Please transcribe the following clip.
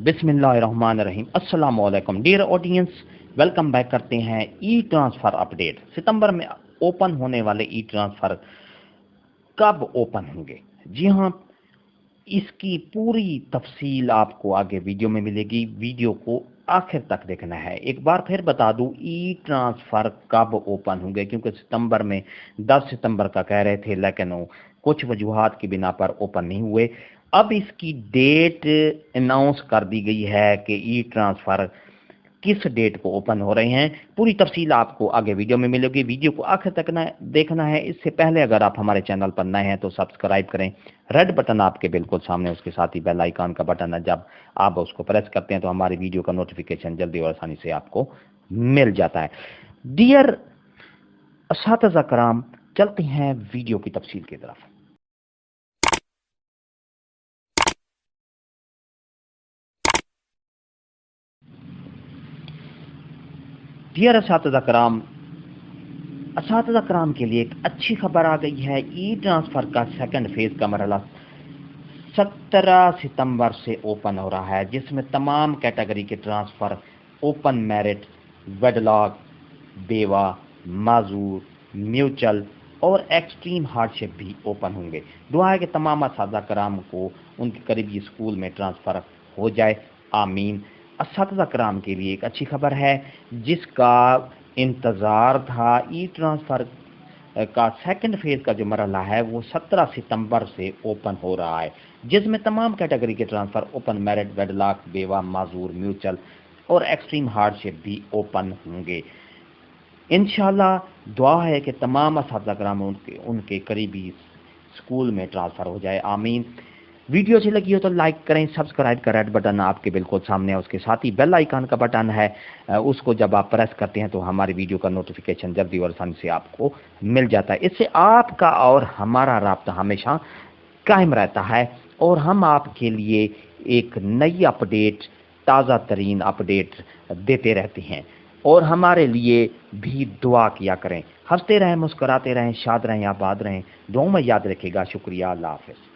बिस्मिल्लाहिर्रहमानिर्रहीम। अस्सलाम वालेकुम डियर ऑडियंस, वेलकम बैक करते हैं ई ट्रांसफ़र अपडेट। सितंबर में ओपन होने वाले ई ट्रांसफ़र कब ओपन होंगे? जी हाँ, इसकी पूरी तफसील आपको आगे वीडियो में मिलेगी। वीडियो को आखिर तक देखना है। एक बार फिर बता दूं, ई ट्रांसफ़र कब ओपन होंगे, क्योंकि सितंबर में 10 सितंबर का कह रहे थे, लेकिन वो कुछ वजूहात की बिना पर ओपन नहीं हुए। अब इसकी डेट अनाउंस कर दी गई है कि ई ट्रांसफ़र किस डेट को ओपन हो रहे हैं। पूरी तफसील आपको आगे वीडियो में मिलेगी। वीडियो को आखिर तक देखना है। इससे पहले अगर आप हमारे चैनल पर नए हैं तो सब्सक्राइब करें। रेड बटन आपके बिल्कुल सामने, उसके साथ ही बेल आइकन का बटन है। जब आप उसको प्रेस करते हैं तो हमारी वीडियो का नोटिफिकेशन जल्दी और आसानी से आपको मिल जाता है। डियर असातिज़ा कराम, चलते हैं वीडियो की तफसील की तरफ। डियर असातिज़ा कराम के लिए एक अच्छी खबर आ गई है। ई ट्रांसफ़र का सेकंड फेज का मरहला 17 सितंबर से ओपन हो रहा है, जिसमें तमाम कैटेगरी के ट्रांसफ़र ओपन मेरिट, वेडलॉक, बेवा, माजूर, म्यूचुअल और एक्सट्रीम हार्डशिप भी ओपन होंगे। दुआ है कि तमाम असातिज़ा कराम को उनके करीबी स्कूल में ट्रांसफ़र हो जाए, आमीन। असातिज़ा कराम के लिए एक अच्छी खबर है जिसका इंतज़ार था। ई ट्रांसफ़र का सेकंड फेज का जो मरहला है वो 17 सितंबर से ओपन हो रहा है, जिसमें तमाम कैटेगरी के ट्रांसफ़र ओपन मेरिट, वेडलॉक, बेवा, माजूर, म्यूचुअल और एक्सट्रीम हार्डशिप भी ओपन होंगे। इंशाल्लाह दुआ है कि तमाम असातिज़ा कराम उनके करीबी स्कूल में ट्रांसफ़र हो जाए, आमीन। वीडियो अच्छी लगी हो तो लाइक करें, सब्सक्राइब का रेड बटन आपके बिल्कुल सामने है, उसके साथ ही बेल आइकन का बटन है। उसको जब आप प्रेस करते हैं तो हमारी वीडियो का नोटिफिकेशन जल्दी और आसानी से आपको मिल जाता है। इससे आपका और हमारा राब्ता हमेशा कायम रहता है और हम आपके लिए एक नई अपडेट, ताज़ा तरीन अपडेट देते रहते हैं। और हमारे लिए भी दुआ किया करें। हंसते रहें, मुस्कुराते रहें, शाद रहें, आबाद रहें। दुआ में याद रखिएगा। शुक्रिया। अल्लाह हाफ़िज़।